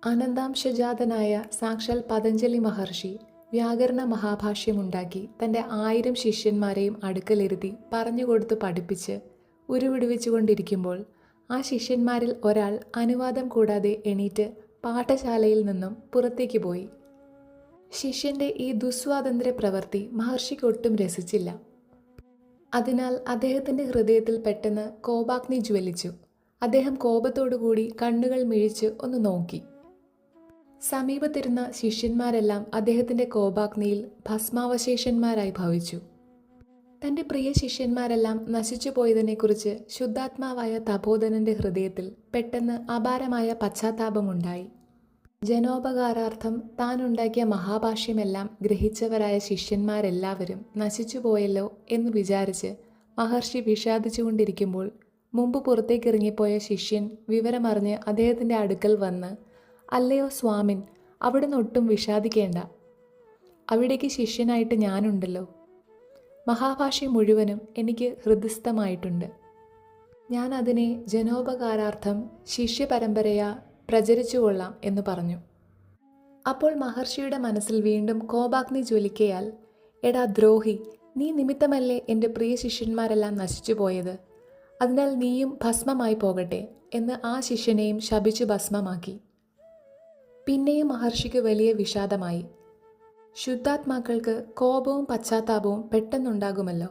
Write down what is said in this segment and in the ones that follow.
അനന്താംശജാതനായ സാക്ഷാൽ പതഞ്ജലി മഹർഷി വ്യാകരണ മഹാഭാഷ്യമുണ്ടാക്കി തൻ്റെ 1000 ശിഷ്യന്മാരെയും അടുക്കലിരുത്തി പറഞ്ഞുകൊടുത്ത് പഠിപ്പിച്ച് ഉരുവിടുവിച്ചുകൊണ്ടിരിക്കുമ്പോൾ ആ ശിഷ്യന്മാരിൽ ഒരാൾ അനുവാദം കൂടാതെ എണീറ്റ് പാഠശാലയിൽ നിന്നും പുറത്തേക്ക് പോയി. ശിഷ്യന്റെ ഈ ദുസ്വാതന്ത്ര്യ പ്രവൃത്തി മഹർഷിക്ക് ഒട്ടും രസിച്ചില്ല. അതിനാൽ അദ്ദേഹത്തിൻ്റെ ഹൃദയത്തിൽ പെട്ടെന്ന് കോപാഗ്നി ജ്വലിച്ചു. അദ്ദേഹം കോപത്തോടുകൂടി കണ്ണുകൾ മിഴിച്ച് ഒന്ന് നോക്കി. സമീപത്തിരുന്ന ശിഷ്യന്മാരെല്ലാം അദ്ദേഹത്തിൻ്റെ കോപാഗ്നിയിൽ ഭസ്മാവശേഷന്മാരായി ഭവിച്ചു. തൻ്റെ പ്രിയ ശിഷ്യന്മാരെല്ലാം നശിച്ചു പോയതിനെക്കുറിച്ച് ശുദ്ധാത്മാവായ തപോധനൻ്റെ ഹൃദയത്തിൽ പെട്ടെന്ന് അപാരമായ പശ്ചാത്താപമുണ്ടായി. ജനോപകാരാർത്ഥം താൻ ഉണ്ടാക്കിയ മഹാഭാഷ്യമെല്ലാം ഗ്രഹിച്ചവരായ ശിഷ്യന്മാരെല്ലാവരും നശിച്ചുപോയല്ലോ എന്ന് വിചാരിച്ച് മഹർഷി വിഷാദിച്ചുകൊണ്ടിരിക്കുമ്പോൾ മുമ്പ് പുറത്തേക്കിറങ്ങിപ്പോയ ശിഷ്യൻ വിവരമറിഞ്ഞ് അദ്ദേഹത്തിൻ്റെ അടുക്കൽ വന്ന്, "അല്ലയോ സ്വാമിൻ, അവിടുന്ന് ഒട്ടും വിഷാദിക്കേണ്ട. അവിടേക്ക് ശിഷ്യനായിട്ട് ഞാനുണ്ടല്ലോ. മഹാഭാഷ്യം മുഴുവനും എനിക്ക് ഹൃദിസ്ഥമായിട്ടുണ്ട്. ഞാൻ അതിനെ ജനോപകാരാർത്ഥം ശിഷ്യപരമ്പരയാ പ്രചരിച്ചുകൊള്ളാം" എന്ന് പറഞ്ഞു. അപ്പോൾ മഹർഷിയുടെ മനസ്സിൽ വീണ്ടും കോപാഗ്നി ജ്വലിക്കയാൽ, "എടാ ദ്രോഹി, നീ നിമിത്തമല്ലേ എൻ്റെ പ്രിയ ശിഷ്യന്മാരെല്ലാം നശിച്ചു പോയത്. അതിനാൽ നീയും ഭസ്മമായി പോകട്ടെ" എന്ന് ആ ശിഷ്യനെയും ശപിച്ചു ഭസ്മമാക്കി. പിന്നെയും മഹർഷിക്ക് വലിയ വിഷാദമായി. ശുദ്ധാത്മാക്കൾക്ക് കോപവും പശ്ചാത്താപവും പെട്ടെന്നുണ്ടാകുമല്ലോ.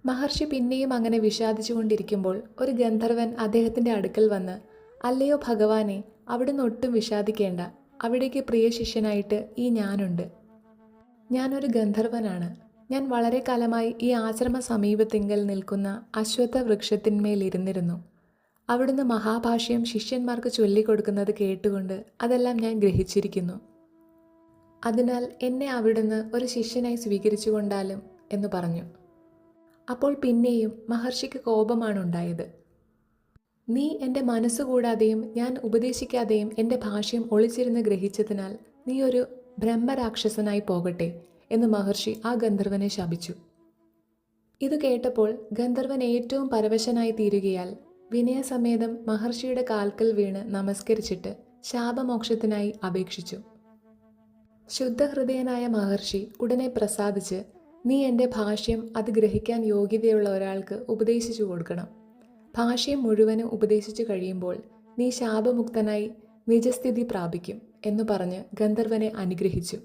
മഹർഷി പിന്നെയും അങ്ങനെ വിഷാദിച്ചുകൊണ്ടിരിക്കുമ്പോൾ ഒരു ഗന്ധർവൻ അദ്ദേഹത്തിൻ്റെ അടുക്കൽ വന്ന്, "അല്ലയോ ഭഗവാനെ, അവിടുന്ന് ഒട്ടും വിഷാദിക്കേണ്ട. അവിടേക്ക് പ്രിയ ശിഷ്യനായിട്ട് ഈ ഞാനുണ്ട്. ഞാനൊരു ഗന്ധർവനാണ്. ഞാൻ വളരെ കാലമായി ഈ ആശ്രമ സമീപത്തിങ്കൽ നിൽക്കുന്ന അശ്വത്ഥ വൃക്ഷത്തിന്മേലിരുന്നിരുന്നു. അവിടുന്ന് മഹാഭാഷ്യം ശിഷ്യന്മാർക്ക് ചൊല്ലിക്കൊടുക്കുന്നത് കേട്ടുകൊണ്ട് അതെല്ലാം ഞാൻ ഗ്രഹിച്ചിരിക്കുന്നു. അതിനാൽ എന്നെ അവിടുന്ന് ഒരു ശിഷ്യനായി സ്വീകരിച്ചുകൊണ്ടാലും" എന്ന് പറഞ്ഞു. അപ്പോൾ പിന്നെയും മഹർഷിക്ക് കോപമാണുണ്ടായത്. "നീ എൻ്റെ മനസ്സുകൂടാതെയും ഞാൻ ഉപദേശിക്കാതെയും എൻ്റെ ഭാഷ്യം ഒളിച്ചിരുന്ന് ഗ്രഹിച്ചതിനാൽ നീ ഒരു ബ്രഹ്മരാക്ഷസനായി പോകട്ടെ" എന്ന് മഹർഷി ആ ഗന്ധർവനെ ശപിച്ചു. ഇത് കേട്ടപ്പോൾ ഗന്ധർവൻ ഏറ്റവും പരവശനായി തീരുകയാൽ വിനയസമേതം മഹർഷിയുടെ കാൽക്കൽ വീണ് നമസ്കരിച്ചിട്ട് ശാപമോക്ഷത്തിനായി അപേക്ഷിച്ചു. ശുദ്ധഹൃദയനായ മഹർഷി ഉടനെ പ്രസാദിച്ച്, "നീ എൻ്റെ ഭാഷ്യം അത് ഗ്രഹിക്കാൻ യോഗ്യതയുള്ള ഒരാൾക്ക് ഉപദേശിച്ചു കൊടുക്കണം. ഭാഷ്യം മുഴുവനും ഉപദേശിച്ചു കഴിയുമ്പോൾ നീ ശാപമുക്തനായി നിജസ്ഥിതി പ്രാപിക്കും" എന്നു പറഞ്ഞ് ഗന്ധർവനെ അനുഗ്രഹിച്ചു.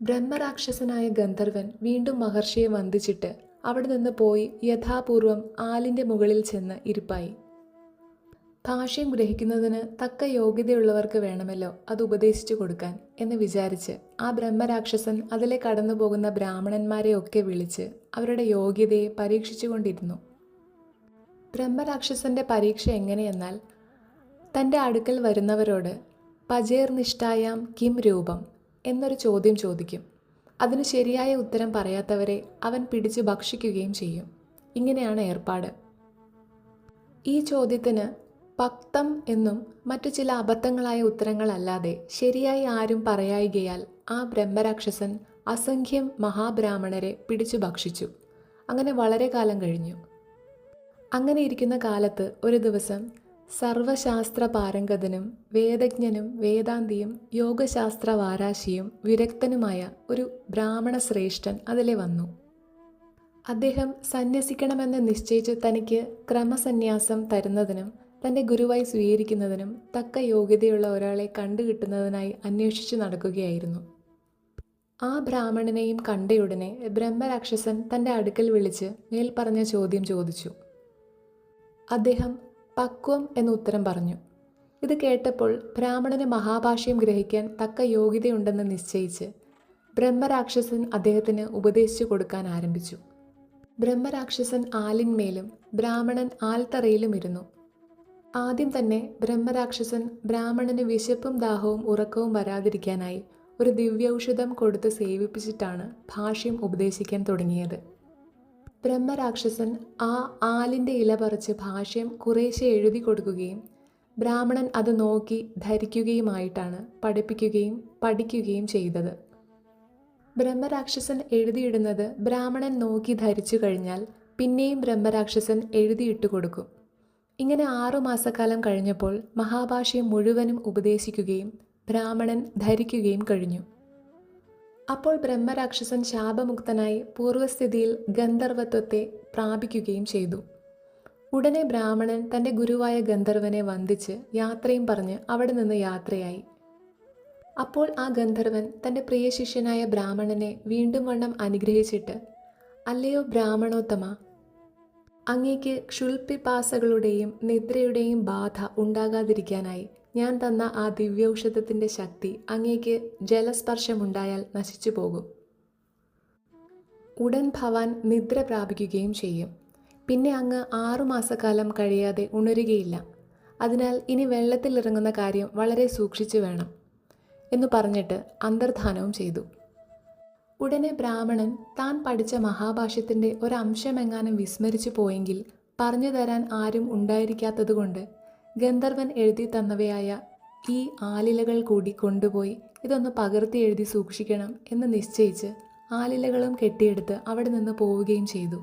ബ്രഹ്മരാക്ഷസനായ ഗന്ധർവൻ വീണ്ടും മഹർഷിയെ വന്ദിച്ചിട്ട് അവിടെ നിന്ന് പോയി യഥാപൂർവം ആലിൻ്റെ മുകളിൽ ചെന്ന് ഇരിപ്പായി. ഭാഷ്യം ഗ്രഹിക്കുന്നതിന് തക്ക യോഗ്യതയുള്ളവർക്ക് വേണമല്ലോ അത് ഉപദേശിച്ചു കൊടുക്കാൻ എന്ന് വിചാരിച്ച് ആ ബ്രഹ്മരാക്ഷസൻ അതിലെ കടന്നു പോകുന്ന ബ്രാഹ്മണന്മാരെയൊക്കെ വിളിച്ച് അവരുടെ യോഗ്യതയെ പരീക്ഷിച്ചുകൊണ്ടിരുന്നു. ബ്രഹ്മരാക്ഷസന്റെ പരീക്ഷ എങ്ങനെയെന്നാൽ, തൻ്റെ അടുക്കൽ വരുന്നവരോട് "പജേർനിഷ്ഠായാം കിം രൂപം" എന്നൊരു ചോദ്യം ചോദിക്കും. അതിന് ശരിയായ ഉത്തരം പറയാത്തവരെ അവൻ പിടിച്ച് ഭക്ഷിക്കുകയും ചെയ്യും. ഇങ്ങനെയാണ് ഏർപ്പാട്. ഈ ചോദ്യത്തിന് പക്തം എന്നും മറ്റു ചില അബദ്ധങ്ങളായ ഉത്തരങ്ങളല്ലാതെ ശരിയായി ആരും പറയായികയാൽ ആ ബ്രഹ്മരാക്ഷസൻ അസംഖ്യം മഹാബ്രാഹ്മണരെ പിടിച്ചു ഭക്ഷിച്ചു. അങ്ങനെ വളരെ കാലം കഴിഞ്ഞു. അങ്ങനെ ഇരിക്കുന്ന കാലത്ത് ഒരു ദിവസം സർവശാസ്ത്ര പാരംഗതനും വേദജ്ഞനും വേദാന്തിയും യോഗശാസ്ത്ര വാരാശിയും വിരക്തനുമായ ഒരു ബ്രാഹ്മണ ശ്രേഷ്ഠൻ അതിലെ വന്നു. അദ്ദേഹം സന്യസിക്കണമെന്ന് നിശ്ചയിച്ച് തനിക്ക് ക്രമസന്യാസം തരുന്നതിനും തൻ്റെ ഗുരുവായി സ്വീകരിക്കുന്നതിനും തക്ക യോഗ്യതയുള്ള ഒരാളെ കണ്ടുകിട്ടുന്നതിനായി അന്വേഷിച്ചു നടക്കുകയായിരുന്നു. ആ ബ്രാഹ്മണനെയും കണ്ടയുടനെ ബ്രഹ്മരാക്ഷസൻ തൻ്റെ അടുക്കൽ വിളിച്ച് മേൽപ്പറഞ്ഞ ചോദ്യം ചോദിച്ചു. അദ്ദേഹം പക്വം എന്ന് ഉത്തരം പറഞ്ഞു. ഇത് കേട്ടപ്പോൾ ബ്രാഹ്മണന് മഹാഭാഷ്യം ഗ്രഹിക്കാൻ തക്ക യോഗ്യതയുണ്ടെന്ന് നിശ്ചയിച്ച് ബ്രഹ്മരാക്ഷസൻ അദ്ദേഹത്തിന് ഉപദേശിച്ചു കൊടുക്കാൻ ആരംഭിച്ചു. ബ്രഹ്മരാക്ഷസൻ ആലിന്മേലും ബ്രാഹ്മണൻ ആൽത്തറയിലും ഇരുന്നു. ആദ്യം തന്നെ ബ്രഹ്മരാക്ഷസൻ ബ്രാഹ്മണന് വിശപ്പും ദാഹവും ഉറക്കവും വരാതിരിക്കാനായി ഒരു ദിവ്യൌഷധം കൊടുത്ത് സേവിപ്പിച്ചിട്ടാണ് ഭാഷ്യം ഉപദേശിക്കാൻ തുടങ്ങിയത്. ബ്രഹ്മരാക്ഷസൻ ആ ആലിൻ്റെ ഇല പറിച്ച് ഭാഷ്യം കുറേശ്ശെ എഴുതി കൊടുക്കുകയും ബ്രാഹ്മണൻ അത് നോക്കി ധരിക്കുകയുമായിട്ടാണ് പഠിപ്പിക്കുകയും പഠിക്കുകയും ചെയ്തത്. ബ്രഹ്മരാക്ഷസൻ എഴുതിയിടുന്നത് ബ്രാഹ്മണൻ നോക്കി ധരിച്ചു കഴിഞ്ഞാൽ പിന്നെയും ബ്രഹ്മരാക്ഷസൻ എഴുതിയിട്ട് കൊടുക്കും. ഇങ്ങനെ 6 മാസക്കാലം കഴിഞ്ഞപ്പോൾ മഹാഭാഷ്യം മുഴുവനും ഉപദേശിക്കുകയും ബ്രാഹ്മണൻ ധരിക്കുകയും കഴിഞ്ഞു. അപ്പോൾ ബ്രഹ്മരാക്ഷസൻ ശാപമുക്തനായി പൂർവസ്ഥിതിയിൽ ഗന്ധർവത്വത്തെ പ്രാപിക്കുകയും ചെയ്തു. ഉടനെ ബ്രാഹ്മണൻ തൻ്റെ ഗുരുവായ ഗന്ധർവനെ വന്ദിച്ച് യാത്രയും പറഞ്ഞ് അവിടെ നിന്ന് യാത്രയായി. അപ്പോൾ ആ ഗന്ധർവൻ തൻ്റെ പ്രിയ ശിഷ്യനായ ബ്രാഹ്മണനെ വീണ്ടും വണ്ണം അനുഗ്രഹിച്ചിട്ട്, അല്ലയോ ബ്രാഹ്മണോത്തമ, അങ്ങേക്ക് ക്ഷുൽപിപാസകളുടെയും നിദ്രയുടെയും ബാധ ഉണ്ടാകാതിരിക്കാനായി ഞാൻ തന്ന ആ ദിവ്യൌഷധത്തിൻ്റെ ശക്തി അങ്ങേക്ക് ജലസ്പർശമുണ്ടായാൽ നശിച്ചു പോകും. ഉടൻ ഭവാൻ നിദ്ര പ്രാപിക്കുകയും ചെയ്യും. പിന്നെ അങ്ങ് 6 മാസക്കാലം കഴിയാതെ ഉണരുകയില്ല. അതിനാൽ ഇനി വെള്ളത്തിലിറങ്ങുന്ന കാര്യം വളരെ സൂക്ഷിച്ചു വേണം എന്നു പറഞ്ഞിട്ട് അന്തർധാനവും ചെയ്തു. ഉടനെ ബ്രാഹ്മണൻ താൻ പഠിച്ച മഹാഭാഷ്യത്തിൻ്റെ ഒരംശമെങ്ങാനും വിസ്മരിച്ചു പോയെങ്കിൽ പറഞ്ഞു തരാൻ ആരും ഉണ്ടായിരിക്കാത്തതുകൊണ്ട് ഗന്ധർവൻ എഴുതി തന്നവയായ ഈ ആലിലകൾ കൂടി കൊണ്ടുപോയി ഇതൊന്ന് പകർത്തി എഴുതി സൂക്ഷിക്കണം എന്ന് നിശ്ചയിച്ച് ആലിലകളും കെട്ടിയെടുത്ത് അവിടെ നിന്ന് പോവുകയും ചെയ്തു.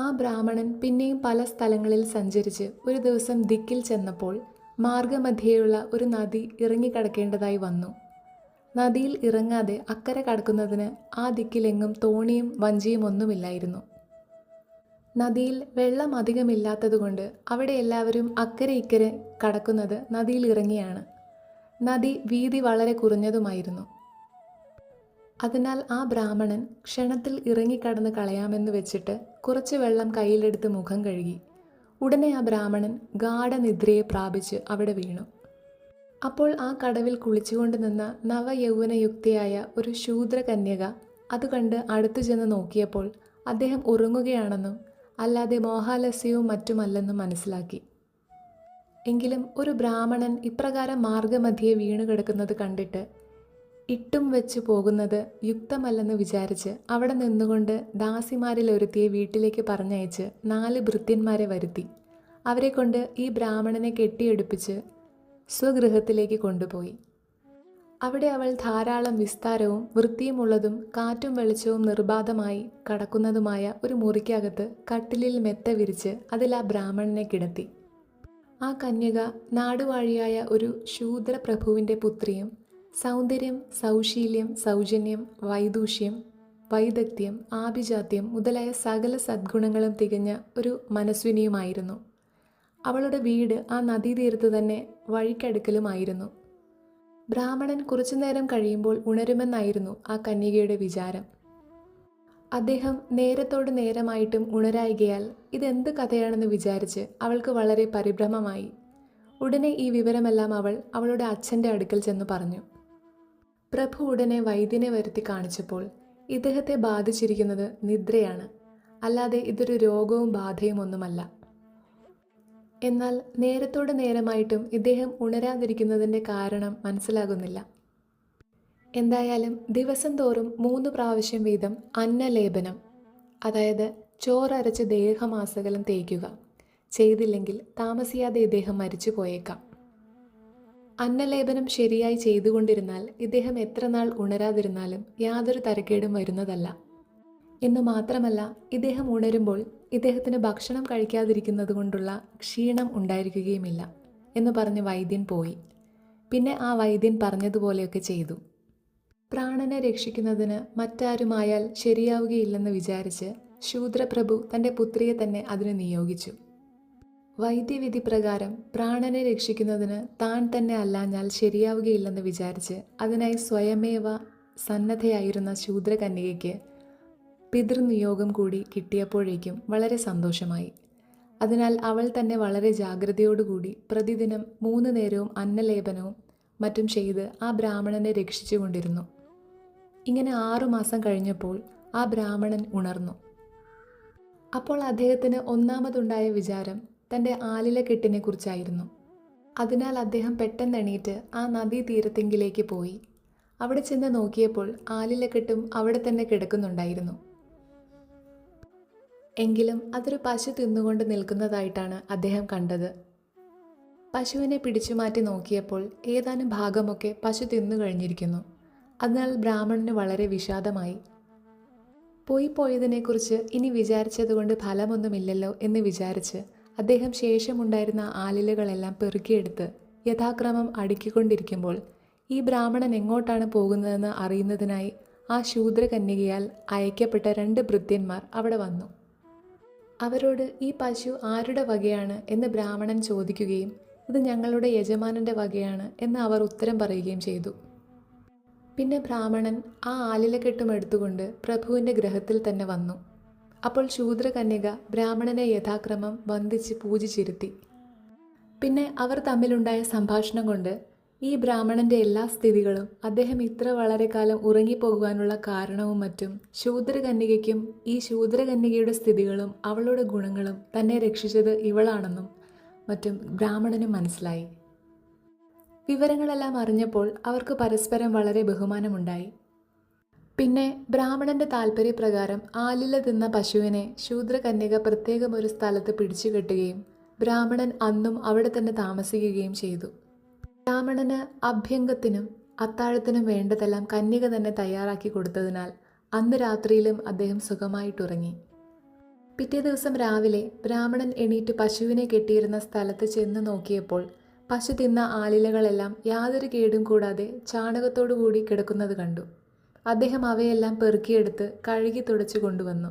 ആ ബ്രാഹ്മണൻ പിന്നെയും പല സ്ഥലങ്ങളിൽ സഞ്ചരിച്ച് ഒരു ദിവസം ദിക്കിൽ ചെന്നപ്പോൾ മാർഗമധ്യേയുള്ള ഒരു നദി ഇറങ്ങിക്കടക്കേണ്ടതായി വന്നു. നദിയിൽ ഇറങ്ങാതെ അക്കരെ കടക്കുന്നതിന് ആ ദിക്കിലെങ്ങും തോണിയും വഞ്ചിയും ഒന്നുമില്ലായിരുന്നു. നദിയിൽ വെള്ളം അധികമില്ലാത്തതുകൊണ്ട് അവിടെ എല്ലാവരും അക്കരെ ഇക്കരെ കടക്കുന്നത് നദിയിൽ ഇറങ്ങിയാണ്. നദി വീതി വളരെ കുറഞ്ഞതുമായിരുന്നു. അതിനാൽ ആ ബ്രാഹ്മണൻ ക്ഷണത്തിൽ ഇറങ്ങിക്കടന്ന് കളയാമെന്ന് വെച്ചിട്ട് കുറച്ച് വെള്ളം കയ്യിലെടുത്ത് മുഖം കഴുകി. ഉടനെ ആ ബ്രാഹ്മണൻ ഗാഢനിദ്രയെ പ്രാപിച്ച് അവിടെ വീണു. അപ്പോൾ ആ കടവിൽ കുളിച്ചുകൊണ്ട് നിന്ന നവയൗവനയുക്തയായ ഒരു ശൂദ്രകന്യക അത് കണ്ട് അടുത്തു ചെന്ന് നോക്കിയപ്പോൾ അദ്ദേഹം ഉറങ്ങുകയാണെന്നും അല്ലാതെ മോഹാലസ്യവും മറ്റുമല്ലെന്നും മനസ്സിലാക്കി. എങ്കിലും ഒരു ബ്രാഹ്മണൻ ഇപ്രകാരം മാർഗമധ്യേ വീണു കിടക്കുന്നത് കണ്ടിട്ട് ഇട്ടും വെച്ച് പോകുന്നത് യുക്തമല്ലെന്ന് വിചാരിച്ച് അവിടെ നിന്നുകൊണ്ട് ദാസിമാരിൽ ഒരുത്തിയെ വീട്ടിലേക്ക് പറഞ്ഞയച്ച് 4 ഭൃത്യന്മാരെ വരുത്തി അവരെ കൊണ്ട് ഈ ബ്രാഹ്മണനെ കെട്ടിയെടുപ്പിച്ച് സ്വഗൃഹത്തിലേക്ക് കൊണ്ടുപോയി. അവിടെ അവൾ ധാരാളം വിസ്താരവും വൃത്തിയുമുള്ളതും കാറ്റും വെളിച്ചവും നിർബാധമായി കടക്കുന്നതുമായ ഒരു മുറിക്കകത്ത് കട്ടിലിൽ മെത്ത വിരിച്ച് അതിൽ ആ ബ്രാഹ്മണനെ കിടത്തി. ആ കന്യക നാടുവാഴിയായ ഒരു ശൂദ്രപ്രഭുവിൻ്റെ പുത്രിയും സൗന്ദര്യം, സൗശീല്യം, സൗജന്യം, വൈദൂഷ്യം, വൈദഗ്ധ്യം, ആഭിജാത്യം മുതലായ സകല സദ്ഗുണങ്ങളും തികഞ്ഞ ഒരു മനസ്വിനിയുമായിരുന്നു. അവളുടെ വീട് ആ നദീതീരത്ത് തന്നെ വഴിക്കടുക്കലുമായിരുന്നു. ബ്രാഹ്മണൻ കുറച്ചുനേരം കഴിയുമ്പോൾ ഉണരുമെന്നായിരുന്നു ആ കന്യകയുടെ വിചാരം. അദ്ദേഹം നേരത്തോട് നേരമായിട്ടും ഉണരായികയാൽ ഇതെന്ത് കഥയാണെന്ന് വിചാരിച്ച് അവൾക്ക് വളരെ പരിഭ്രമമായി. ഉടനെ ഈ വിവരമെല്ലാം അവൾ അവളുടെ അച്ഛൻ്റെ അടുക്കൽ ചെന്ന് പറഞ്ഞു. പ്രഭു ഉടനെ വൈദ്യനെ വരുത്തി കാണിച്ചപ്പോൾ ഇദ്ദേഹത്തെ ബാധിച്ചിരിക്കുന്നത് നിദ്രയാണ്, അല്ലാതെ ഇതൊരു രോഗവും ബാധയും ഒന്നുമല്ല. എന്നാൽ നേരത്തോട് നേരമായിട്ടും ഇദ്ദേഹം ഉണരാതിരിക്കുന്നതിൻ്റെ കാരണം മനസ്സിലാകുന്നില്ല. എന്തായാലും ദിവസം തോറും 3 പ്രാവശ്യം വീതം അന്നലേപനം, അതായത് ചോറരച്ച് ദേഹമാസകലം തേക്കുക. ചെയ്തില്ലെങ്കിൽ താമസിയാതെ ഇദ്ദേഹം മരിച്ചു പോയേക്കാം. അന്നലേപനം ശരിയായി ചെയ്തുകൊണ്ടിരുന്നാൽ ഇദ്ദേഹം എത്ര നാൾ ഉണരാതിരുന്നാലും യാതൊരു തരക്കേടും വരുന്നതല്ല. എന്നു മാത്രമല്ല, ഇദ്ദേഹം ഉണരുമ്പോൾ ഇദ്ദേഹത്തിന് ഭക്ഷണം കഴിക്കാതിരിക്കുന്നത് കൊണ്ടുള്ള ക്ഷീണം ഉണ്ടായിരിക്കുകയുമില്ല എന്ന് പറഞ്ഞ് വൈദ്യൻ പോയി. പിന്നെ ആ വൈദ്യൻ പറഞ്ഞതുപോലെയൊക്കെ ചെയ്തു. പ്രാണനെ രക്ഷിക്കുന്നതിന് മറ്റാരുമായാൽ ശരിയാവുകയില്ലെന്ന് വിചാരിച്ച് ശൂദ്രപ്രഭു തൻ്റെ പുത്രിയെ തന്നെ അതിന് നിയോഗിച്ചു. വൈദ്യവിധി പ്രകാരം പ്രാണനെ രക്ഷിക്കുന്നതിന് താൻ തന്നെ അല്ലാഞ്ഞാൽ ശരിയാവുകയില്ലെന്ന് വിചാരിച്ച് അതിനായി സ്വയമേവ സന്നദ്ധയായിരുന്ന ശൂദ്രകന്യകയ്ക്ക് പിതൃനിയോഗം കൂടി കിട്ടിയപ്പോഴേക്കും വളരെ സന്തോഷമായി. അതിനാൽ അവൾ തന്നെ വളരെ ജാഗ്രതയോടുകൂടി പ്രതിദിനം 3 നേരവും അന്നലേപനവും മറ്റും ചെയ്ത് ആ ബ്രാഹ്മണനെ രക്ഷിച്ചുകൊണ്ടിരുന്നു. ഇങ്ങനെ 6 മാസം കഴിഞ്ഞപ്പോൾ ആ ബ്രാഹ്മണൻ ഉണർന്നു. അപ്പോൾ അദ്ദേഹത്തിന് ഒന്നാമതുണ്ടായ വിചാരം തൻ്റെ ആലിലക്കെട്ടിനെ കുറിച്ചായിരുന്നു. അതിനാൽ അദ്ദേഹം പെട്ടെന്ന് എണീറ്റ് ആ നദീതീരത്തെങ്കിലേക്ക് പോയി. അവിടെ ചെന്ന് നോക്കിയപ്പോൾ ആലിലക്കെട്ടും അവിടെ തന്നെ കിടക്കുന്നുണ്ടായിരുന്നു. എങ്കിലും അതൊരു പശു തിന്നുകൊണ്ട് നിൽക്കുന്നതായിട്ടാണ് അദ്ദേഹം കണ്ടത്. പശുവിനെ പിടിച്ചുമാറ്റി നോക്കിയപ്പോൾ ഏതാനും ഭാഗമൊക്കെ പശു തിന്നു കഴിഞ്ഞിരിക്കുന്നു. അതിനാൽ ബ്രാഹ്മണന് വളരെ വിഷാദമായി. പോയതിനെക്കുറിച്ച് ഇനി വിചാരിച്ചതുകൊണ്ട് ഫലമൊന്നുമില്ലല്ലോ എന്ന് വിചാരിച്ച് അദ്ദേഹം ശേഷമുണ്ടായിരുന്ന ആലിലകളെല്ലാം പെറുക്കിയെടുത്ത് യഥാക്രമം അടുക്കിക്കൊണ്ടിരിക്കുമ്പോൾ ഈ ബ്രാഹ്മണൻ എങ്ങോട്ടാണ് പോകുന്നതെന്ന് അറിയുന്നതിനായി ആ ശൂദ്രകന്യകയാൽ അയക്കപ്പെട്ട 2 ഭൃത്യന്മാർ അവിടെ വന്നു. അവരോട് ഈ പശു ആരുടെ വകയാണ് എന്ന് ബ്രാഹ്മണൻ ചോദിക്കുകയും ഇത് ഞങ്ങളുടെ യജമാനൻ്റെ വകയാണ് എന്ന് അവർ ഉത്തരം പറയുകയും ചെയ്തു. പിന്നെ ബ്രാഹ്മണൻ ആ ആലിലക്കെട്ടും എടുത്തുകൊണ്ട് പ്രഭുവിൻ്റെ ഗൃഹത്തിൽ തന്നെ വന്നു. അപ്പോൾ ശൂദ്രകന്യക ബ്രാഹ്മണനെ യഥാക്രമം വന്ദിച്ച് പൂജിച്ചിരുത്തി. പിന്നെ അവർ തമ്മിലുണ്ടായ സംഭാഷണം കൊണ്ട് ഈ ബ്രാഹ്മണൻ്റെ എല്ലാ സ്ഥിതികളും, അദ്ദേഹം ഇത്ര വളരെ കാലം ഉറങ്ങിപ്പോകുവാനുള്ള കാരണവും മറ്റും, ശൂദ്രകന്യകയ്ക്കും ഈ ശൂദ്രകന്യകയുടെ സ്ഥിതികളും അവളുടെ ഗുണങ്ങളും തന്നെ രക്ഷിച്ചത് ഇവളാണെന്നും മറ്റും ബ്രാഹ്മണനും മനസ്സിലായി. വിവരങ്ങളെല്ലാം അറിഞ്ഞപ്പോൾ അവർക്ക് പരസ്പരം വളരെ ബഹുമാനമുണ്ടായി. പിന്നെ ബ്രാഹ്മണന്റെ താൽപ്പര്യപ്രകാരം ആലില തിന്ന പശുവിനെ ശൂദ്രകന്യക പ്രത്യേകം ഒരു സ്ഥലത്ത് പിടിച്ചു കെട്ടുകയും ബ്രാഹ്മണൻ അന്നും അവിടെ തന്നെ താമസിക്കുകയും ചെയ്തു. ബ്രാഹ്മണന് അഭ്യംഗത്തിനും അത്താഴത്തിനും വേണ്ടതെല്ലാം കന്യക തന്നെ തയ്യാറാക്കി കൊടുത്തതിനാൽ അന്ന് രാത്രിയിലും അദ്ദേഹം സുഖമായിട്ടുറങ്ങി. പിറ്റേ ദിവസം രാവിലെ ബ്രാഹ്മണൻ എണീറ്റ് പശുവിനെ കെട്ടിയിരുന്ന സ്ഥലത്ത് ചെന്ന് നോക്കിയപ്പോൾ പശു തിന്ന ആലിലകളെല്ലാം യാതൊരു കേടും കൂടാതെ ചാണകത്തോടുകൂടി കിടക്കുന്നത് കണ്ടു. അദ്ദേഹം അവയെല്ലാം പെറുക്കിയെടുത്ത് കഴുകി തുടച്ചു കൊണ്ടുവന്നു.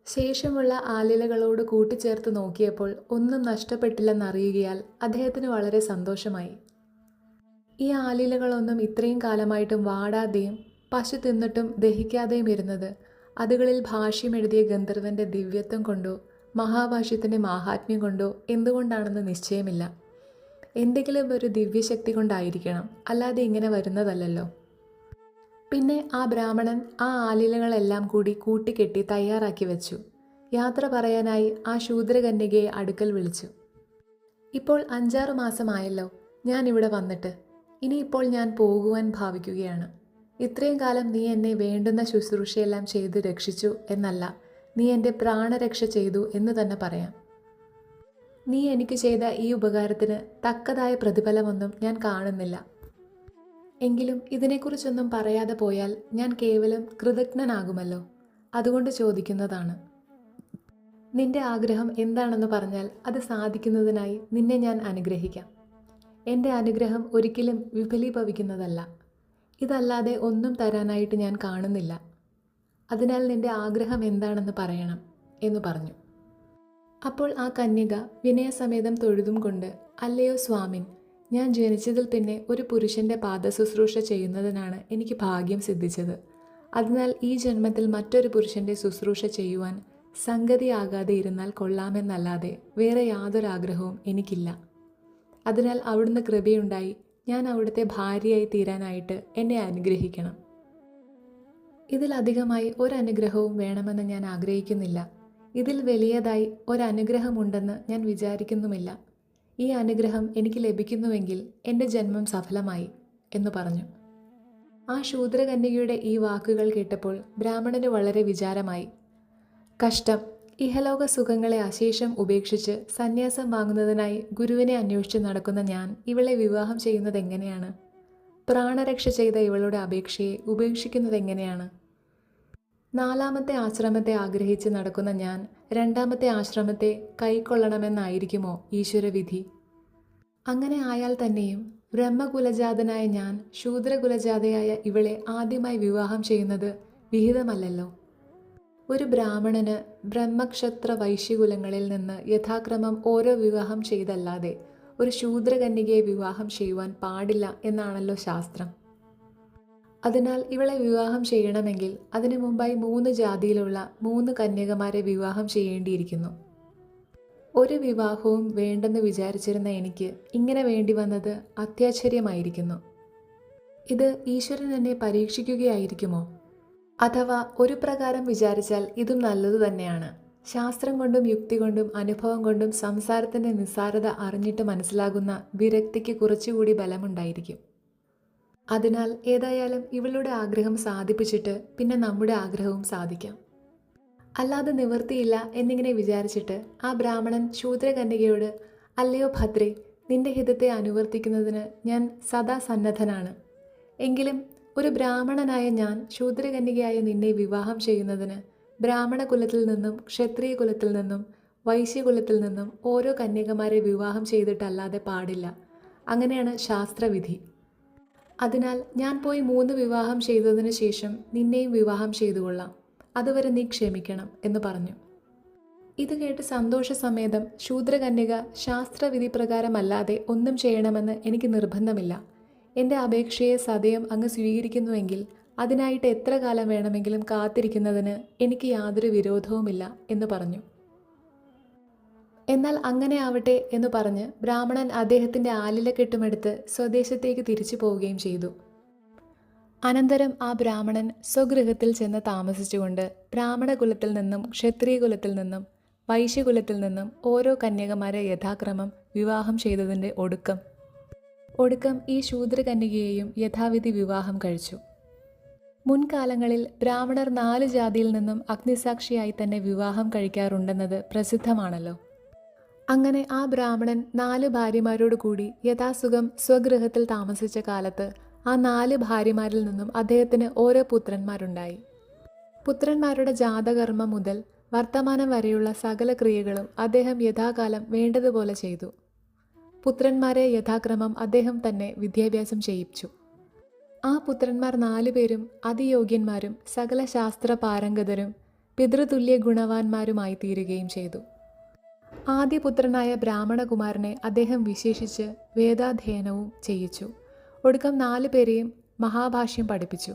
ശേഷമുള്ള ആലിലകളോട് കൂട്ടിച്ചേർത്ത് നോക്കിയപ്പോൾ ഒന്നും നഷ്ടപ്പെട്ടില്ലെന്നറിയുകയാൽ അദ്ദേഹത്തിന് വളരെ സന്തോഷമായി. ഈ ആലിലകളൊന്നും ഇത്രയും കാലമായിട്ടും വാടാതെയും പശു തിന്നിട്ടും ദഹിക്കാതെയും ഇരുന്നത് അതുകളിൽ ഭാഷ്യം എഴുതിയ ഗന്ധർവൻ്റെ ദിവ്യത്വം കൊണ്ടോ മഹാഭാഷ്യത്തിൻ്റെ മാഹാത്മ്യം കൊണ്ടോ എന്തുകൊണ്ടാണെന്ന് നിശ്ചയമില്ല. എന്തെങ്കിലും ഒരു ദിവ്യശക്തി കൊണ്ടായിരിക്കണം, അല്ലാതെ ഇങ്ങനെ വരുന്നതല്ലല്ലോ. പിന്നെ ആ ബ്രാഹ്മണൻ ആ ആലിലകളെല്ലാം കൂടി കൂട്ടിക്കെട്ടി തയ്യാറാക്കി വെച്ചു. യാത്ര പറയാനായി ആ ശൂദ്രകന്യകയെ അടുക്കൽ വിളിച്ചു. ഇപ്പോൾ 5-6 മാസമായല്ലോ ഞാൻ ഇവിടെ വന്നിട്ട്. ഇനിയിപ്പോൾ ഞാൻ പോകുവാൻ ഭാവിക്കുകയാണ്. ഇത്രയും കാലം നീ എന്നെ വേണ്ടുന്ന ശുശ്രൂഷയെല്ലാം ചെയ്ത് രക്ഷിച്ചു എന്നല്ല, നീ എൻ്റെ പ്രാണരക്ഷ ചെയ്തു എന്ന് തന്നെ പറയാം. നീ എനിക്ക് ചെയ്ത ഈ ഉപകാരത്തിന് തക്കതായ പ്രതിഫലമൊന്നും ഞാൻ കാണുന്നില്ല. എങ്കിലും ഇതിനെക്കുറിച്ചൊന്നും പറയാതെ പോയാൽ ഞാൻ കേവലം കൃതജ്ഞനാകുമല്ലോ. അതുകൊണ്ട് ചോദിക്കുന്നതാണ്. നിന്റെ ആഗ്രഹം എന്താണെന്ന് പറഞ്ഞാൽ അത് സാധിക്കുന്നതിനായി നിന്നെ ഞാൻ അനുഗ്രഹിക്കാം. എൻ്റെ അനുഗ്രഹം ഒരിക്കലും വിഫലീഭവിക്കുന്നതല്ല. ഇതല്ലാതെ ഒന്നും തരാനായിട്ട് ഞാൻ കാണുന്നില്ല. അതിനാൽ നിന്റെ ആഗ്രഹം എന്താണെന്ന് പറയണം എന്ന് പറഞ്ഞു. അപ്പോൾ ആ കന്യക വിനയസമേതം തൊഴുതും കൊണ്ട്, അല്ലയോ സ്വാമിൻ, ഞാൻ ജനിച്ചതിൽ പിന്നെ ഒരു പുരുഷൻ്റെ പാദശുശ്രൂഷ ചെയ്യുന്നതിനാണ് എനിക്ക് ഭാഗ്യം സിദ്ധിച്ചത്. അതിനാൽ ഈ ജന്മത്തിൽ മറ്റൊരു പുരുഷൻ്റെ ശുശ്രൂഷ ചെയ്യുവാൻ സംഗതിയാകാതെ ഇരുന്നാൽ കൊള്ളാമെന്നല്ലാതെ വേറെ യാതൊരാഗ്രഹവും എനിക്കില്ല. അതിനാൽ അവിടുന്ന് കൃപയുണ്ടായി ഞാൻ അവിടുത്തെ ഭാര്യയായി തീരാനായിട്ട് എന്നെ അനുഗ്രഹിക്കണം. ഇതിലധികമായി ഒരനുഗ്രഹവും വേണമെന്ന് ഞാൻ ആഗ്രഹിക്കുന്നില്ല. ഇതിൽ വലിയതായി ഒരനുഗ്രഹമുണ്ടെന്ന് ഞാൻ വിചാരിക്കുന്നുമില്ല. ഈ അനുഗ്രഹം എനിക്ക് ലഭിക്കുന്നുവെങ്കിൽ എൻ്റെ ജന്മം സഫലമായി എന്ന് പറഞ്ഞു. ആ ശൂദ്രകന്യകയുടെ ഈ വാക്കുകൾ കേട്ടപ്പോൾ ബ്രാഹ്മണന് വളരെ വിചാരമായി. കഷ്ടം, ഇഹലോക സുഖങ്ങളെ അശേഷം ഉപേക്ഷിച്ച് സന്യാസം വാങ്ങുന്നതിനായി ഗുരുവിനെ അന്വേഷിച്ച് നടക്കുന്ന ഞാൻ ഇവളെ വിവാഹം ചെയ്യുന്നത് എങ്ങനെയാണ്? പ്രാണരക്ഷ ചെയ്ത ഇവളുടെ അപേക്ഷയെ ഉപേക്ഷിക്കുന്നത് എങ്ങനെയാണ്? 4-ാമത്തെ ആശ്രമത്തെ ആഗ്രഹിച്ച് നടക്കുന്ന ഞാൻ 2-ാമത്തെ ആശ്രമത്തെ കൈക്കൊള്ളണമെന്നായിരിക്കുമോ ഈശ്വരവിധി? അങ്ങനെ ആയാൽ തന്നെയും ബ്രഹ്മകുലജാതനായ ഞാൻ ശൂദ്രകുലജാതയായ ഇവളെ ആദ്യമായി വിവാഹം ചെയ്യുന്നത് വിഹിതമല്ലല്ലോ. ഒരു ബ്രാഹ്മണന് ബ്രഹ്മക്ഷത്ര വൈശ്യകുലങ്ങളിൽ നിന്ന് യഥാക്രമം ഓരോ വിവാഹം ചെയ്തല്ലാതെ ഒരു ശൂദ്രകന്യകയെ വിവാഹം ചെയ്യുവാൻ പാടില്ല എന്നാണല്ലോ ശാസ്ത്രം. അതിനാൽ ഇവളെ വിവാഹം ചെയ്യണമെങ്കിൽ അതിനു മുമ്പായി 3 ജാതിയിലുള്ള 3 കന്യകമാരെ വിവാഹം ചെയ്യേണ്ടിയിരിക്കുന്നു. ഒരു വിവാഹവും വേണ്ടെന്ന് വിചാരിച്ചിരുന്ന എനിക്ക് ഇങ്ങനെ വേണ്ടി വന്നത് അത്യാശ്ചര്യമായിരിക്കുന്നു. ഇത് ഈശ്വരൻ എന്നെ പരീക്ഷിക്കുകയായിരിക്കുമോ? അഥവാ ഒരു പ്രകാരം വിചാരിച്ചാൽ ഇതും നല്ലതു തന്നെയാണ്. ശാസ്ത്രം കൊണ്ടും യുക്തി കൊണ്ടും അനുഭവം കൊണ്ടും സംസാരത്തിൻ്റെ നിസ്സാരത അറിഞ്ഞിട്ട് മനസ്സിലാകുന്ന വിരക്തിക്ക് കുറച്ചുകൂടി ബലമുണ്ടായിരിക്കും. അതിനാൽ ഏതായാലും ഇവളുടെ ആഗ്രഹം സാധിപ്പിച്ചിട്ട് പിന്നെ നമ്മുടെ ആഗ്രഹവും സാധിക്കാം. അല്ലാതെ നിവൃത്തിയില്ല എന്നിങ്ങനെ വിചാരിച്ചിട്ട് ആ ബ്രാഹ്മണൻ ശൂദ്രകന്യകയോട്, അല്ലയോ ഭദ്രേ, നിന്റെ ഹിതത്തെ അനുവർത്തിക്കുന്നതിന് ഞാൻ സദാ സന്നദ്ധനാണ്. എങ്കിലും ഒരു ബ്രാഹ്മണനായ ഞാൻ ശൂദ്രകന്യകയായ നിന്നെ വിവാഹം ചെയ്യുന്നതിന് ബ്രാഹ്മണ കുലത്തിൽ നിന്നും ക്ഷത്രിയ കുലത്തിൽ നിന്നും വൈശ്യകുലത്തിൽ നിന്നും ഓരോ കന്യകമാരെ വിവാഹം ചെയ്തിട്ടല്ലാതെ പാടില്ല. അങ്ങനെയാണ് ശാസ്ത്രവിധി. അതിനാൽ ഞാൻ പോയി 3 വിവാഹം ചെയ്തതിനു ശേഷം നിന്നെയും വിവാഹം ചെയ്തുകൊള്ളാം. അതുവരെ നീ ക്ഷമിക്കണം എന്ന് പറഞ്ഞു. ഇത് കേട്ട് സന്തോഷസമേതം ശൂദ്രകന്യക ശാസ്ത്രവിധി പ്രകാരമല്ലാതെ ഒന്നും ചെയ്യണമെന്ന് എനിക്ക് നിർബന്ധമില്ല. എൻ്റെ അപേക്ഷയെ സദയം അങ്ങ് സ്വീകരിക്കുന്നുവെങ്കിൽ അതിനായിട്ട് എത്ര കാലം വേണമെങ്കിലും കാത്തിരിക്കുന്നതിന് എനിക്ക് യാതൊരു വിരോധവുമില്ല എന്ന് പറഞ്ഞു. എന്നാൽ അങ്ങനെ ആവട്ടെ എന്ന് പറഞ്ഞ് ബ്രാഹ്മണൻ അദ്ദേഹത്തിൻ്റെ ആലിലക്കെട്ടുമെടുത്ത് സ്വദേശത്തേക്ക് തിരിച്ചു പോവുകയും ചെയ്തു. അനന്തരം ആ ബ്രാഹ്മണൻ സ്വഗൃഹത്തിൽ ചെന്ന് താമസിച്ചുകൊണ്ട് ബ്രാഹ്മണകുലത്തിൽ നിന്നും ക്ഷത്രിയകുലത്തിൽ നിന്നും വൈശ്യകുലത്തിൽ നിന്നും ഓരോ കന്യകമാരെ യഥാക്രമം വിവാഹം ചെയ്തതിൻ്റെ ഒടുക്കം ഈ ശൂദ്രകന്യകയെയും യഥാവിധി വിവാഹം കഴിച്ചു. മുൻകാലങ്ങളിൽ ബ്രാഹ്മണർ 4 ജാതിയിൽ നിന്നും അഗ്നിസാക്ഷിയായി തന്നെ വിവാഹം കഴിക്കാറുണ്ടെന്നത് പ്രസിദ്ധമാണല്ലോ. അങ്ങനെ ആ ബ്രാഹ്മണൻ 4 ഭാര്യമാരോട് കൂടി യഥാസുഖം സ്വഗൃഹത്തിൽ താമസിച്ച കാലത്ത് ആ 4 ഭാര്യമാരിൽ നിന്നും അദ്ദേഹത്തിന് ഓരോ പുത്രന്മാരുണ്ടായി. പുത്രന്മാരുടെ ജാതകർമ്മം മുതൽ വർത്തമാനം വരെയുള്ള സകല ക്രിയകളും അദ്ദേഹം യഥാകാലം വേണ്ടതുപോലെ ചെയ്തു. പുത്രന്മാരെ യഥാക്രമം അദ്ദേഹം തന്നെ വിദ്യാഭ്യാസം ചെയ്യിച്ചു. ആ പുത്രന്മാർ 4 പേരും അതിയോഗ്യന്മാരും സകല ശാസ്ത്ര പാരംഗതരും പിതൃതുല്യ ഗുണവാന്മാരുമായി തീരുകയും ചെയ്തു. ആദ്യപുത്രനായ ബ്രാഹ്മണകുമാരനെ അദ്ദേഹം വിശേഷിച്ച് വേദാധ്യയനവും ചെയ്യിച്ചു. ഒടുക്കം 4 പേരെയും മഹാഭാഷ്യം പഠിപ്പിച്ചു.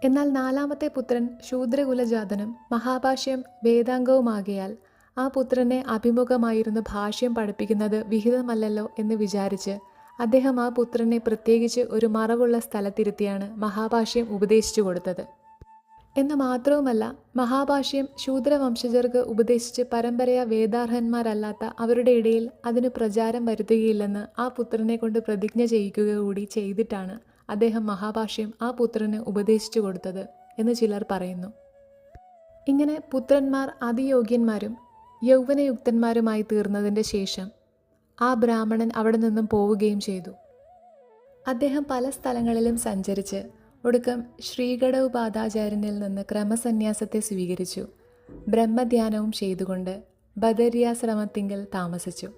എന്നാൽ 4-മത്തെ പുത്രൻ ശൂദ്രകുലജാതനും മഹാഭാഷ്യം വേദാംഗവുമാകിയാൽ ആ പുത്രനെ അഭിമുഖമായിരുന്നു ഭാഷ്യം പഠിപ്പിക്കുന്നത് വിഹിതമല്ലല്ലോ എന്ന് വിചാരിച്ച് അദ്ദേഹം ആ പുത്രനെ പ്രത്യേകിച്ച് ഒരു മറവുള്ള സ്ഥലത്തിരുത്തിയാണ് മഹാഭാഷ്യം ഉപദേശിച്ചു കൊടുത്തത്. എന്ന് മാത്രവുമല്ല, മഹാഭാഷ്യം ശൂദ്രവംശജർക്ക് ഉപദേശിച്ച് പരമ്പരയാ വേദാർഹന്മാരല്ലാത്ത അവരുടെ ഇടയിൽ അതിന് പ്രചാരം വരുത്തുകയില്ലെന്ന് ആ പുത്രനെ കൊണ്ട് പ്രതിജ്ഞ ചെയ്യിക്കുക കൂടി ചെയ്തിട്ടാണ് അദ്ദേഹം മഹാഭാഷ്യം ആ പുത്രന് ഉപദേശിച്ചു കൊടുത്തത് എന്ന് ചിലർ പറയുന്നു. ഇങ്ങനെ പുത്രന്മാർ അതിയോഗ്യന്മാരും യൗവനയുക്തന്മാരുമായി തീർന്നതിൻ്റെ ശേഷം ആ ബ്രാഹ്മണൻ അവിടെ നിന്നും പോവുകയും ചെയ്തു. അദ്ദേഹം പല സ്ഥലങ്ങളിലും സഞ്ചരിച്ച് ഒടുക്കം ശ്രീകടവുപാദാചാര്യനിൽ നിന്ന് ക്രമസന്യാസത്തെ സ്വീകരിച്ചു. ബ്രഹ്മധ്യാനവും ചെയ്തുകൊണ്ട് ബദര്യാശ്രമത്തിങ്കൽ താമസിച്ചു.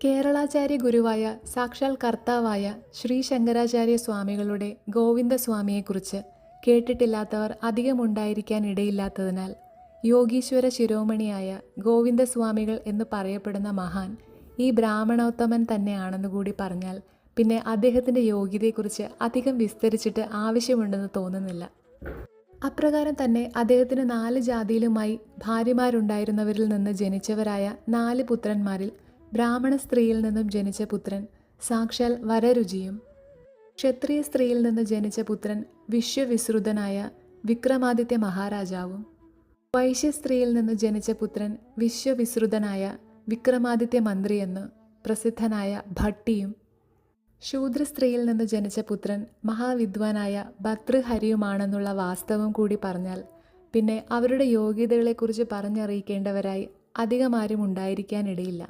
കേരളാചാര്യ ഗുരുവായ സാക്ഷാൽ കർത്താവായ ശ്രീ ശങ്കരാചാര്യ സ്വാമികളുടെ ഗോവിന്ദസ്വാമിയെക്കുറിച്ച് കേട്ടിട്ടില്ലാത്തവർ അധികമുണ്ടായിരിക്കാൻ ഇടയില്ലാത്തതിനാൽ യോഗീശ്വര ശിരോമണിയായ ഗോവിന്ദസ്വാമികൾ എന്ന് പറയപ്പെടുന്ന മഹാൻ ഈ ബ്രാഹ്മണോത്തമൻ തന്നെയാണെന്നുകൂടി പറഞ്ഞാൽ പിന്നെ അദ്ദേഹത്തിൻ്റെ യോഗ്യതയെക്കുറിച്ച് അധികം വിസ്തരിച്ചിട്ട് ആവശ്യമുണ്ടെന്ന് തോന്നുന്നില്ല. അപ്രകാരം തന്നെ അദ്ദേഹത്തിന് 4 ജാതിയിലുമായി ഭാര്യമാരുണ്ടായിരുന്നവരിൽ നിന്ന് ജനിച്ചവരായ 4 പുത്രന്മാരിൽ ബ്രാഹ്മണ സ്ത്രീയിൽ നിന്നും ജനിച്ച പുത്രൻ സാക്ഷാൽ വരരുചിയും, ക്ഷത്രിയ സ്ത്രീയിൽ നിന്ന് ജനിച്ച പുത്രൻ വിശ്വവിശ്രുതനായ വിക്രമാദിത്യ മഹാരാജാവും, വൈശ്യസ്ത്രീയിൽ നിന്ന് ജനിച്ച പുത്രൻ വിശ്വവിശ്രുതനായ വിക്രമാദിത്യ മന്ത്രിയെന്ന് പ്രസിദ്ധനായ ഭട്ടിയും, ശൂദ്രസ്ത്രീയിൽ നിന്ന് ജനിച്ച പുത്രൻ മഹാവിദ്വാനായ ഭർതൃഹരിയുമാണെന്നുള്ള വാസ്തവം കൂടി പറഞ്ഞാൽ പിന്നെ അവരുടെ യോഗ്യതകളെക്കുറിച്ച് പറഞ്ഞറിയിക്കേണ്ടവരായി അധികമാരും ഉണ്ടായിരിക്കാനിടയില്ല.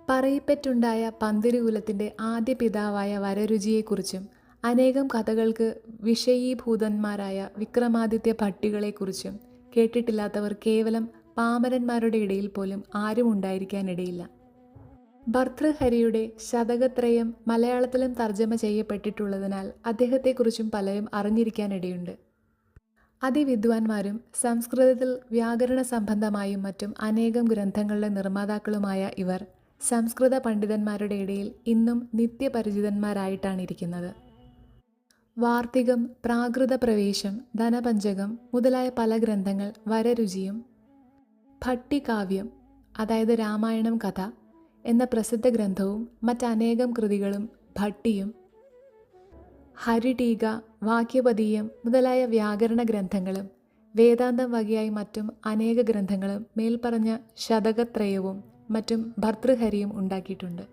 പറയിപ്പറ്റുണ്ടായ പന്തിരുകുലത്തിൻ്റെ ആദ്യ പിതാവായ വരരുചിയെക്കുറിച്ചും അനേകം കഥകൾക്ക് വിഷയീഭൂതന്മാരായ വിക്രമാദിത്യ ഭട്ടികളെക്കുറിച്ചും കേട്ടിട്ടില്ലാത്തവർ കേവലം പാമരന്മാരുടെ ഇടയിൽ പോലും ആരും ഉണ്ടായിരിക്കാനിടയില്ല. ഭർതൃഹരിയുടെ ശതകത്രയം മലയാളത്തിലും തർജ്ജമ ചെയ്യപ്പെട്ടിട്ടുള്ളതിനാൽ അദ്ദേഹത്തെക്കുറിച്ചും പലരും അറിഞ്ഞിരിക്കാനിടയുണ്ട്. അതിവിദ്വാൻമാരും സംസ്കൃതത്തിൽ വ്യാകരണ സംബന്ധമായും മറ്റും അനേകം ഗ്രന്ഥങ്ങളുടെ നിർമ്മാതാക്കളുമായ ഇവർ സംസ്കൃത പണ്ഡിതന്മാരുടെ ഇടയിൽ ഇന്നും നിത്യപരിചിതന്മാരായിട്ടാണിരിക്കുന്നത്. വാർത്തികം, പ്രാകൃത പ്രവേശം, ധനപഞ്ചകം മുതലായ പല ഗ്രന്ഥങ്ങൾ വരരുചിയും, ഭട്ടികാവ്യം അതായത് രാമായണം കഥ എന്ന പ്രസിദ്ധ ഗ്രന്ഥവും മറ്റനേകം കൃതികളും ഭട്ടിയും, ഹരിടീക, വാക്യപദീയം മുതലായ വ്യാകരണ ഗ്രന്ഥങ്ങളും വേദാന്തം വകയായി മറ്റും അനേക ഗ്രന്ഥങ്ങളും മേൽപ്പറഞ്ഞ ശതകത്രയവും മറ്റും ഭർതൃഹരിയും ഉണ്ടാക്കിയിട്ടുണ്ട്.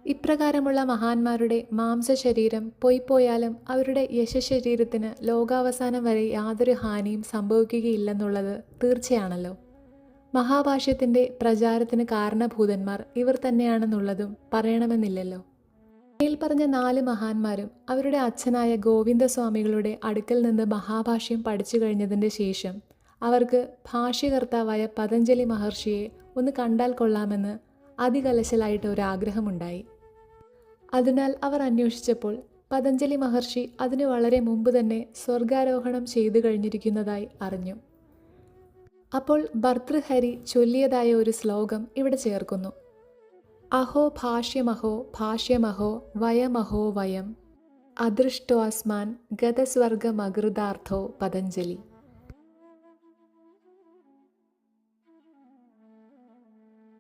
ഇപ്രകാരമുള്ള മഹാന്മാരുടെ മാംസശരീരം പോയിപ്പോയാലും അവരുടെ യശശരീരത്തിന് ലോകാവസാനം വരെ യാതൊരു ഹാനിയും സംഭവിക്കുകയില്ലെന്നുള്ളത് തീർച്ചയാണല്ലോ. മഹാഭാഷ്യത്തിൻ്റെ പ്രചാരത്തിന് കാരണഭൂതന്മാർ ഇവർ തന്നെയാണെന്നുള്ളതും പറയണമെന്നില്ലല്ലോ. മേൽപ്പറഞ്ഞ 4 മഹാന്മാരും അവരുടെ അച്ഛനായ ഗോവിന്ദസ്വാമികളുടെ അടുക്കൽ നിന്ന് മഹാഭാഷ്യം പഠിച്ചു കഴിഞ്ഞതിൻ്റെ ശേഷം അവർക്ക് ഭാഷ്യകർത്താവായ പതഞ്ജലി മഹർഷിയെ ഒന്ന് കണ്ടാൽ കൊള്ളാമെന്ന് അതികലശലായിട്ട് ഒരാഗ്രഹമുണ്ടായി. അതിനാൽ അവർ അന്വേഷിച്ചപ്പോൾ പതഞ്ജലി മഹർഷി അതിനു വളരെ മുമ്പ് തന്നെ സ്വർഗാരോഹണം ചെയ്തു കഴിഞ്ഞിരിക്കുന്നതായി അറിഞ്ഞു. അപ്പോൾ ഭർതൃഹരി ചൊല്ലിയതായ ഒരു ശ്ലോകം ഇവിടെ ചേർക്കുന്നു. അഹോ ഭാഷ്യമഹോ ഭാഷ്യമഹോ വയമഹോ വയം അദൃഷ്ടോസ്മാൻ ഗതസ്വർഗമകൃതാർത്ഥോ പതഞ്ജലി.